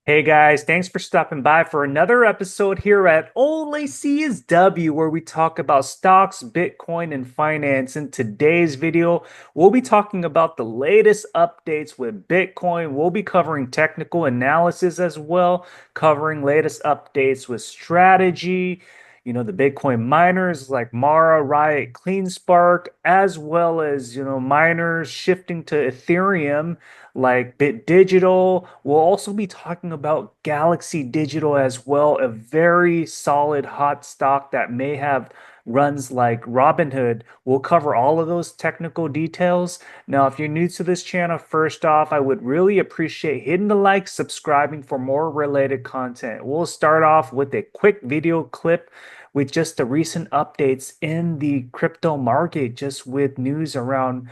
Hey guys, thanks for stopping by for another episode here at alliseeisW, where we talk about stocks, Bitcoin, and finance. In today's video, we'll be talking about the latest updates with Bitcoin. We'll be covering technical analysis as well, covering latest updates with strategy, the Bitcoin miners like Mara, Riot, CleanSpark, as well as, miners shifting to Ethereum like Bit Digital. We'll also be talking about Galaxy Digital as well, a very solid hot stock that may have runs like Robinhood. We'll cover all of those technical details. Now, if you're new to this channel, first off, I would really appreciate hitting the like, subscribing for more related content. We'll start off with a quick video clip with just the recent updates in the crypto market, just with news around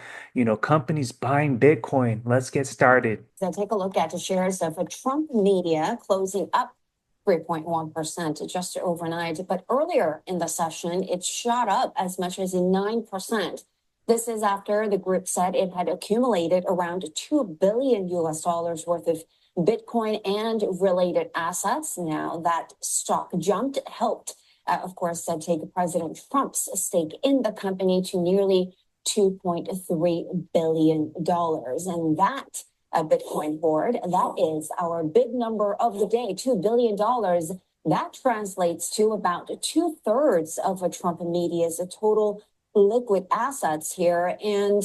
companies buying Bitcoin. Let's get started. So take a look at the shares of a Trump media closing up 3.1% just overnight. But earlier in the session, it shot up as much as 9%. This is after the group said it had accumulated around $2 billion worth of Bitcoin and related assets. Now that stock jumped, helped, of course, take President Trump's stake in the company to nearly $2.3 billion. And that Bitcoin board, that is our big number of the day, $2 billion. That translates to about 2/3 of a Trump media's total liquid assets here. And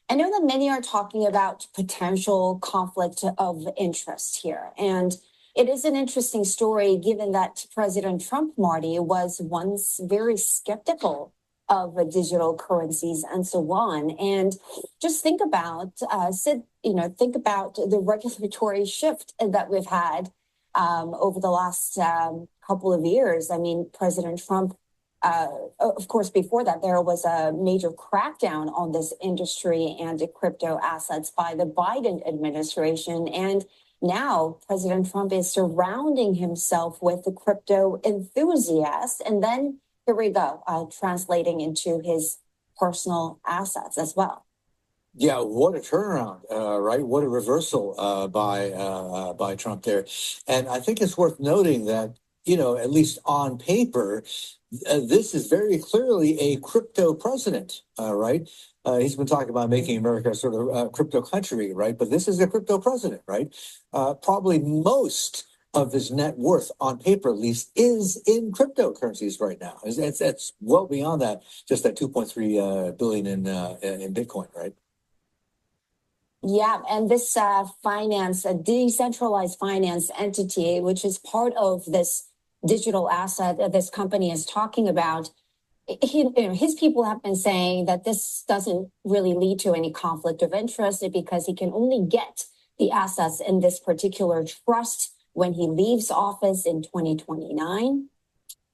I know that many are talking about potential conflict of interest here. And it is an interesting story given that President Trump, Marty, was once very skeptical of digital currencies and so on. And just think about, think about the regulatory shift that we've had over the last couple of years. I mean, President Trump, of course, before that, there was a major crackdown on this industry and crypto assets by the Biden administration. And now President Trump is surrounding himself with the crypto enthusiasts. And then here we go, translating into his personal assets as well. Yeah, what a turnaround, right? What a reversal by Trump there. And I think it's worth noting that, at least on paper, this is very clearly a crypto president, right? He's been talking about making America a sort of crypto country, right? But this is a crypto president, right? Probably most of his net worth on paper, at least, is in cryptocurrencies right now. It's well beyond that, just that 2.3 billion in Bitcoin, right? Yeah, and this finance, a decentralized finance entity, which is part of this digital asset that this company is talking about, his people have been saying that this doesn't really lead to any conflict of interest because he can only get the assets in this particular trust when he leaves office in 2029.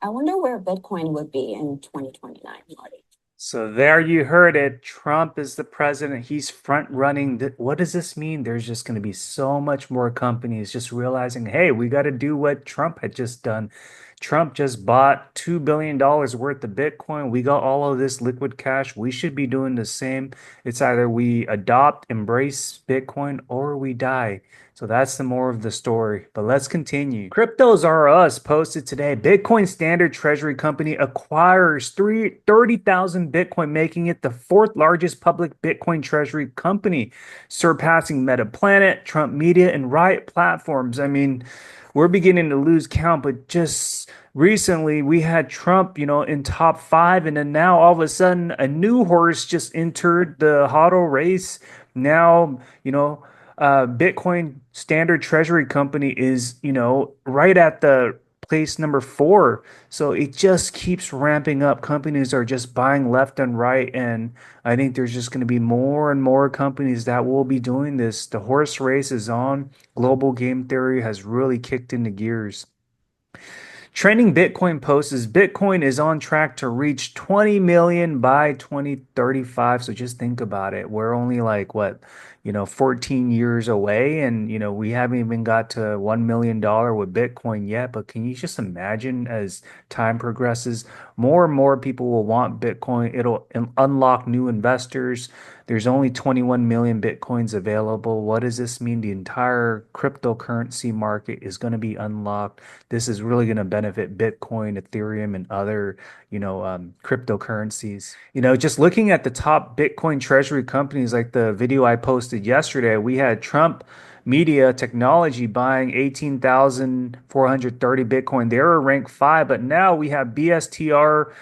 I wonder where Bitcoin would be in 2029, Marty. So there you heard it. Trump is the president. He's front running. What does this mean? There's just going to be so much more companies just realizing, hey, we got to do what Trump had just done. Trump just bought $2 billion worth of Bitcoin. We got all of this liquid cash. We should be doing the same. It's either we adopt, embrace Bitcoin, or we die. So that's the more of the story. But let's continue. Cryptos R Us posted today. Bitcoin Standard Treasury Company acquires 30,000 Bitcoin, making it the fourth largest public Bitcoin Treasury company, surpassing Meta Planet, Trump Media, and Riot platforms. I mean, we're beginning to lose count, but just recently we had Trump, in top 5, and then now all of a sudden a new horse just entered the HODL race. Now, Bitcoin Standard Treasury Company is, right at the place number 4. So it just keeps ramping up. Companies are just buying left and right. And I think there's just going to be more and more companies that will be doing this. The horse race is on. Global game theory has really kicked into gears. Trending Bitcoin post is Bitcoin is on track to reach 20 million by 2035. So just think about it. We're only like 14 years away, and we haven't even got to $1 million with Bitcoin yet. But can you just imagine, as time progresses, more and more people will want Bitcoin. It'll unlock new investors. There's only 21 million Bitcoins available. What does this mean? The entire cryptocurrency market is going to be unlocked. This is really going to benefit Bitcoin, Ethereum, and other, cryptocurrencies. Just looking at the top Bitcoin treasury companies, like the video I posted yesterday, we had Trump Media Technology buying 18,430 Bitcoin. They were ranked five, but now we have BSTR,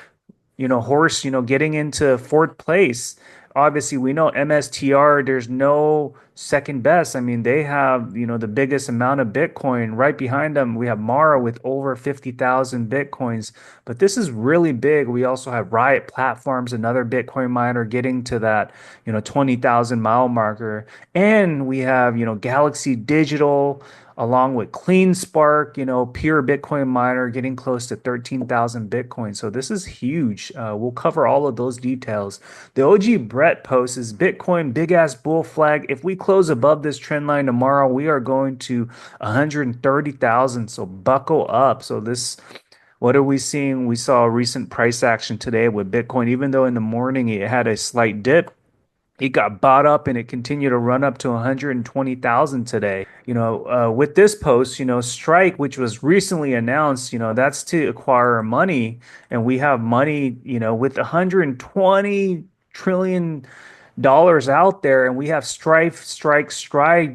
horse, getting into fourth place. Obviously, we know MSTR, there's no second best. I mean, they have, the biggest amount of Bitcoin. Right behind them, we have Mara with over 50,000 Bitcoins. But this is really big. We also have RIOT Platforms, another Bitcoin miner, getting to that, 20,000 mile marker. And we have, Galaxy Digital, along with Clean Spark, pure Bitcoin miner getting close to 13,000 Bitcoin. So this is huge. We'll cover all of those details. The OG Brett post is Bitcoin big ass bull flag. If we close above this trend line tomorrow, we are going to 130,000. So buckle up. So this, what are we seeing? We saw a recent price action today with Bitcoin, even though in the morning it had a slight dip. It got bought up and it continued to run up to 120,000 today. With this post, Strike, which was recently announced, that's to acquire money. And we have money, with 120 trillion dollars out there, and we have stride,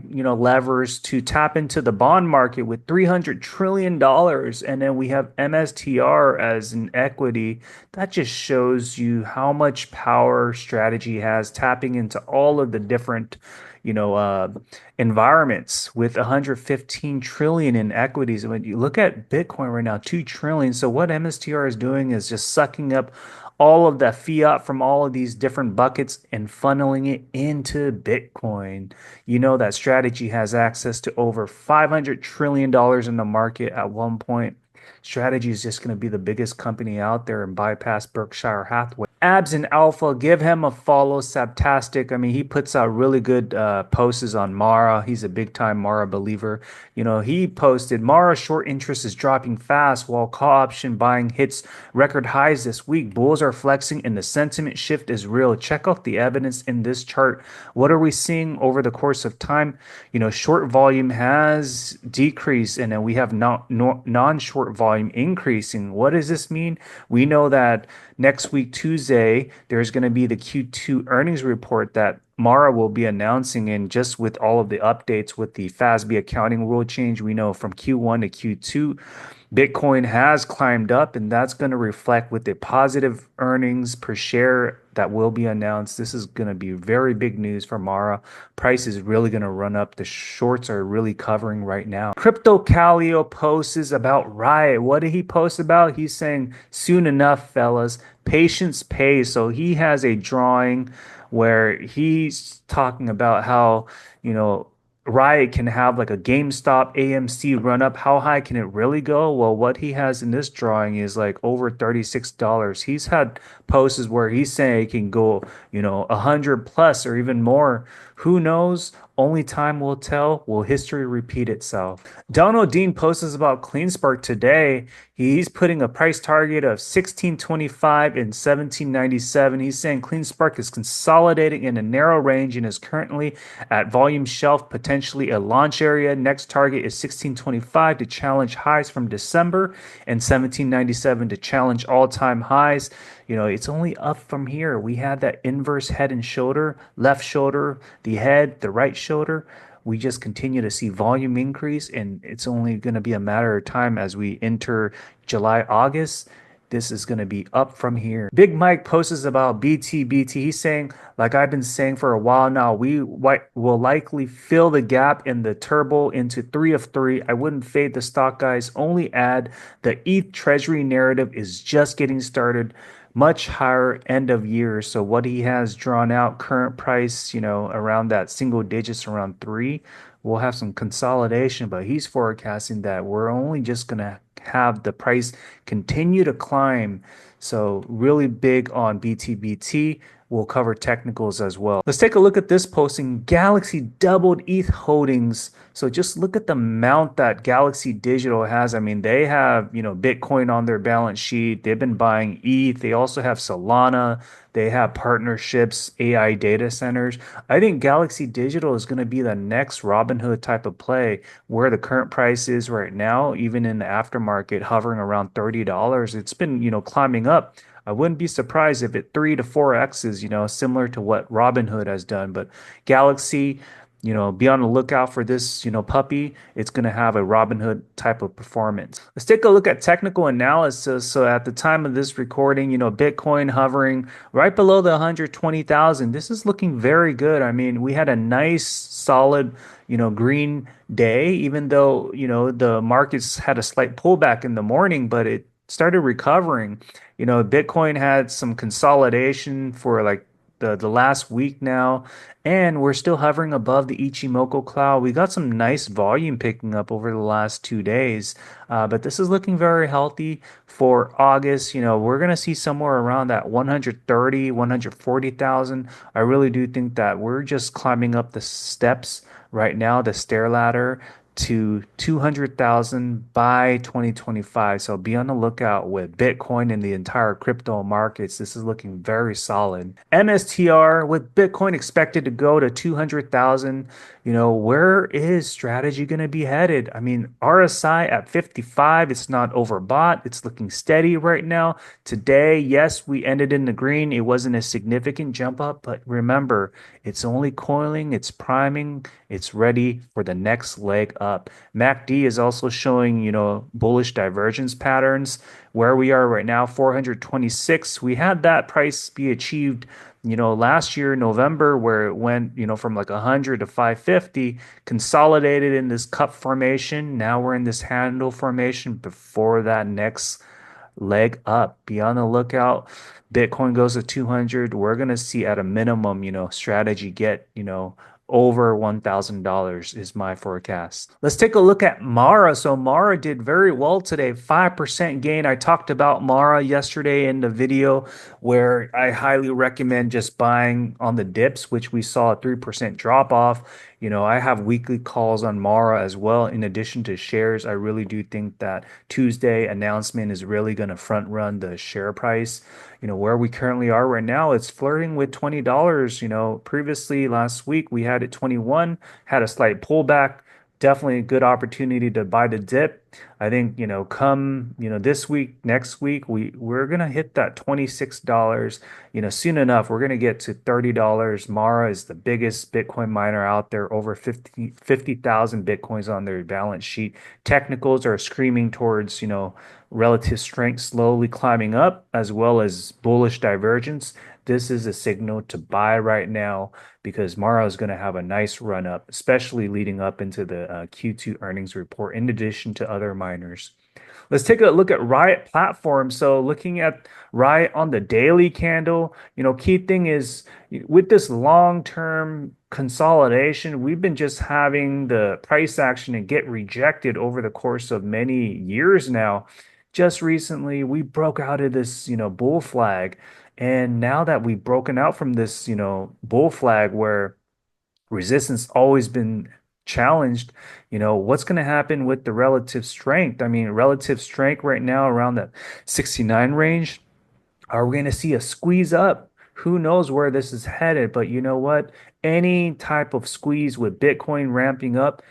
levers to tap into the bond market with $300 trillion, and then we have MSTR as an equity. That just shows you how much power strategy has, tapping into all of the different you know uh, environments with 115 trillion in equities. When you look at Bitcoin right now, 2 trillion. So what MSTR is doing is just sucking up all of that fiat from all of these different buckets and funneling it into Bitcoin. You know that strategy has access to over $500 trillion in the market at one point. Strategy is just going to be the biggest company out there and bypass Berkshire Hathaway. Abs and Alpha, give him a follow. Sabtastic. I mean, he puts out really good posts on Mara. He's a big time Mara believer. He posted Mara short interest is dropping fast while call option buying hits record highs this week. Bulls are flexing and the sentiment shift is real. Check out the evidence in this chart. What are we seeing over the course of time? Short volume has decreased and then we have non-short volume increasing. What does this mean? We know that next week, Tuesday, there's going to be the Q2 earnings report that Mara will be announcing. And just with all of the updates with the FASB accounting rule change, we know from Q1 to Q2, Bitcoin has climbed up, and that's going to reflect with the positive earnings per share that will be announced. This is going to be very big news for Mara. Price is really going to run up. The shorts are really covering right now. Crypto Calio posts about Riot. What did he post about? He's saying, soon enough, fellas, patience pays. So he has a drawing where he's talking about how, Riot can have like a GameStop AMC run up. How high can it really go? Well, what he has in this drawing is like over $36. He's had posts where he's saying it can go, 100 plus or even more. Who knows? Only time will tell. Will history repeat itself? Donald Dean posts about CleanSpark today. He's putting a price target of 1625 and 1797. He's saying CleanSpark is consolidating in a narrow range and is currently at volume shelf, potentially a launch area. Next target is 1625 to challenge highs from December and 1797 to challenge all-time highs. It's only up from here. We had that inverse head and shoulder, left shoulder, the head, the right shoulder. We just continue to see volume increase, and it's only going to be a matter of time as we enter July, August. This is going to be up from here. Big Mike posts about BTBT. He's saying, like I've been saying for a while now, we will likely fill the gap in the turbo into 3 of 3. I wouldn't fade the stock, guys. Only add the ETH Treasury narrative is just getting started. Much higher end of year. So what he has drawn out current price, around that single digits, around 3. We'll have some consolidation, but he's forecasting that we're only just going to have the price continue to climb. So really big on BTBT. We'll cover technicals as well. Let's take a look at this posting. Galaxy doubled ETH holdings. So just look at the amount that Galaxy Digital has. I mean, they have, Bitcoin on their balance sheet. They've been buying ETH. They also have Solana, They have partnerships, AI data centers. I think Galaxy Digital is going to be the next Robinhood type of play where the current price is right now, even in the aftermarket, hovering around $30. It's been, climbing up. I wouldn't be surprised if it 3 to 4X, similar to what Robinhood has done. But Galaxy, be on the lookout for this, puppy. It's going to have a Robinhood type of performance. Let's take a look at technical analysis. So at the time of this recording, Bitcoin hovering right below the 120,000. This is looking very good. I mean, we had a nice solid, green day, even though, the markets had a slight pullback in the morning, but it started recovering. Bitcoin had some consolidation for like the last week now, and we're still hovering above the Ichimoku cloud. We got some nice volume picking up over the last 2 days, but this is looking very healthy for August. We're going to see somewhere around that 130, 140,000. I really do think that we're just climbing up the steps right now, the stair ladder to 200,000 by 2025. So be on the lookout with Bitcoin and the entire crypto markets. This is looking very solid. MSTR with Bitcoin expected to go to 200,000. Where is strategy going to be headed? I mean, RSI at 55, it's not overbought. It's looking steady right now. Today, yes, we ended in the green. It wasn't a significant jump up, but remember, it's only coiling, it's priming, it's ready for the next leg up. MACD is also showing, bullish divergence patterns. Where we are right now, 426. We had that price be achieved, last year, November, where it went, from like 100 to 550, consolidated in this cup formation. Now we're in this handle formation before that next leg up. Be on the lookout. Bitcoin goes to 200. We're going to see at a minimum, strategy get, over $1,000 is my forecast. Let's take a look at Mara. So Mara did very well today, 5% gain. I talked about Mara yesterday in the video where I highly recommend just buying on the dips, which we saw a 3% drop off. I have weekly calls on Mara as well. In addition to shares, I really do think that Tuesday announcement is really going to front run the share price. Where we currently are right now, it's flirting with $20. Previously last week we had it 21, had a slight pullback. Definitely a good opportunity to buy the dip. I think, come, this week, next week, we're gonna hit that $26. Soon enough, we're gonna get to $30. Mara is the biggest Bitcoin miner out there, over 50,000 Bitcoins on their balance sheet. Technicals are screaming towards, relative strength slowly climbing up, as well as bullish divergence. This is a signal to buy right now because Mara is going to have a nice run up, especially leading up into the Q2 earnings report, in addition to other miners. Let's take a look at RIOT platform. So looking at RIOT on the daily candle, key thing is with this long-term consolidation, we've been just having the price action and get rejected over the course of many years now. Just recently, we broke out of this, bull flag. And now that we've broken out from this, bull flag where resistance always been challenged, what's going to happen with the relative strength? I mean, relative strength right now around the 69 range. Are we going to see a squeeze up? Who knows where this is headed? But you know what? Any type of squeeze with Bitcoin ramping up,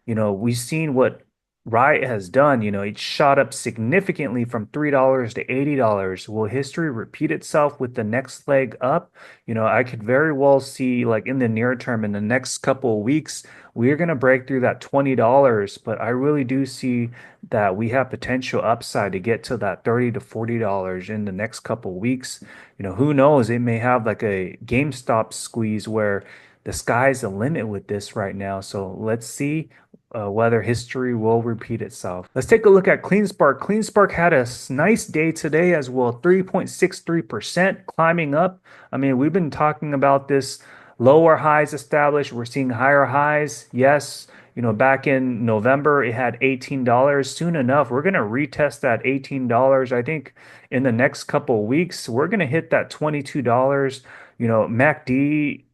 we've seen what Riot has done. It shot up significantly from $3 to $80. Will history repeat itself with the next leg up? I could very well see, like in the near term, in the next couple of weeks, we're going to break through that $20. But I really do see that we have potential upside to get to that $30 to $40 in the next couple of weeks. Who knows? It may have like a GameStop squeeze where the sky's the limit with this right now. So let's see whether history will repeat itself. Let's take a look at CleanSpark. CleanSpark had a nice day today as well, 3.63% climbing up. I mean, we've been talking about this lower highs established. We're seeing higher highs. Yes, back in November, it had $18. Soon enough, we're going to retest that $18. I think in the next couple of weeks, we're going to hit that $22. MACD,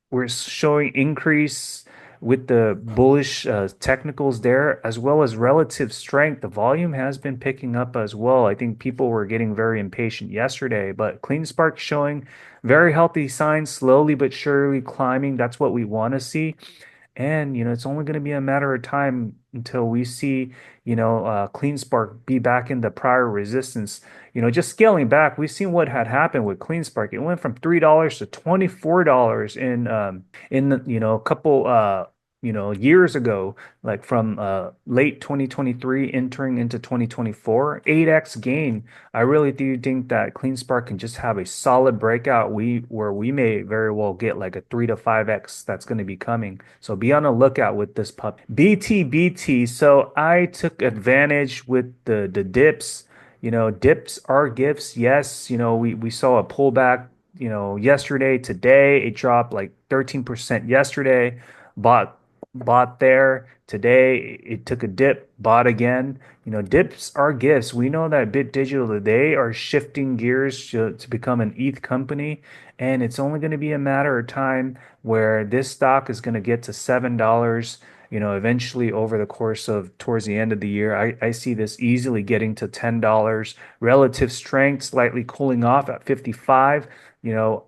we're showing increase with the bullish technicals there, as well as relative strength. The volume has been picking up as well. I think people were getting very impatient yesterday, but CleanSpark showing very healthy signs, slowly but surely climbing. That's what we want to see. And, it's only going to be a matter of time until we see, CleanSpark be back in the prior resistance. Just scaling back, we've seen what had happened with CleanSpark. It went from $3 to $24 in the, a couple years ago, like from late 2023 entering into 2024, 8x gain. I really do think that CleanSpark can just have a solid breakout. Where we may very well get like a 3 to 5x that's going to be coming. So be on the lookout with this pup. BTBT. So I took advantage with the dips. Dips are gifts. Yes, we saw a pullback, yesterday, today. It dropped like 13% yesterday. Bought there. Today it took a dip, bought again. Dips are gifts. We know that Bit Digital today are shifting gears to become an ETH company, and it's only going to be a matter of time where this stock is going to get to $7, eventually over the course of towards the end of the year. I see this easily getting to $10. Relative strength slightly cooling off at 55. You know,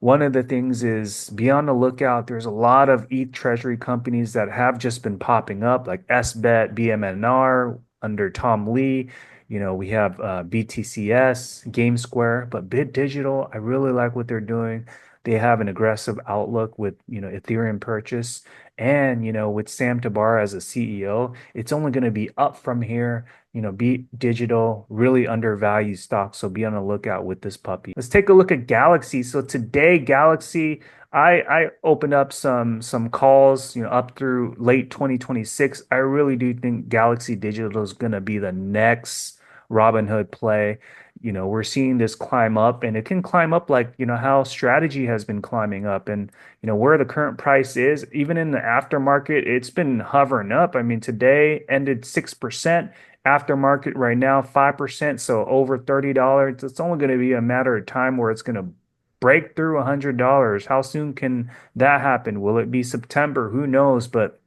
One of the things is be on the lookout. There's a lot of ETH Treasury companies that have just been popping up, like SBET, BMNR under Tom Lee. We have BTCS, GameSquare, but Bit Digital, I really like what they're doing. They have an aggressive outlook with, Ethereum purchase. And, with Sam Tabar as a CEO, it's only going to be up from here. Beat Digital, really undervalued stock. So be on the lookout with this puppy. Let's take a look at Galaxy. So today, Galaxy, I opened up some calls, up through late 2026. I really do think Galaxy Digital is going to be the next Robinhood play. We're seeing this climb up, and it can climb up like, how strategy has been climbing up, and where the current price is, even in the aftermarket, it's been hovering up. I mean, today ended 6%. Aftermarket right now, 5%, so over $30. It's only going to be a matter of time where it's going to break through $100. How soon can that happen? Will it be September? Who knows? But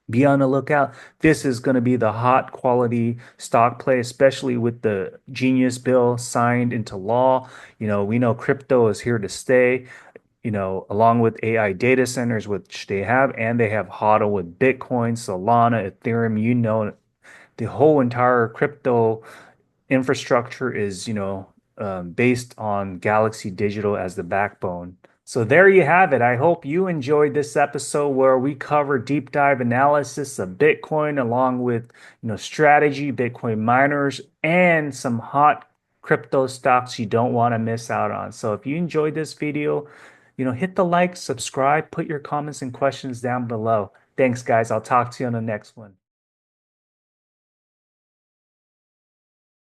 be on the lookout. This is going to be the hot quality stock play, especially with the Genius Bill signed into law. We know crypto is here to stay, along with AI data centers, which they have, and they have HODL with Bitcoin, Solana, Ethereum. The whole entire crypto infrastructure is, based on Galaxy Digital as the backbone. So there you have it. I hope you enjoyed this episode where we cover deep dive analysis of Bitcoin along with, strategy, Bitcoin miners, and some hot crypto stocks you don't want to miss out on. So if you enjoyed this video, hit the like, subscribe, put your comments and questions down below. Thanks, guys. I'll talk to you on the next one.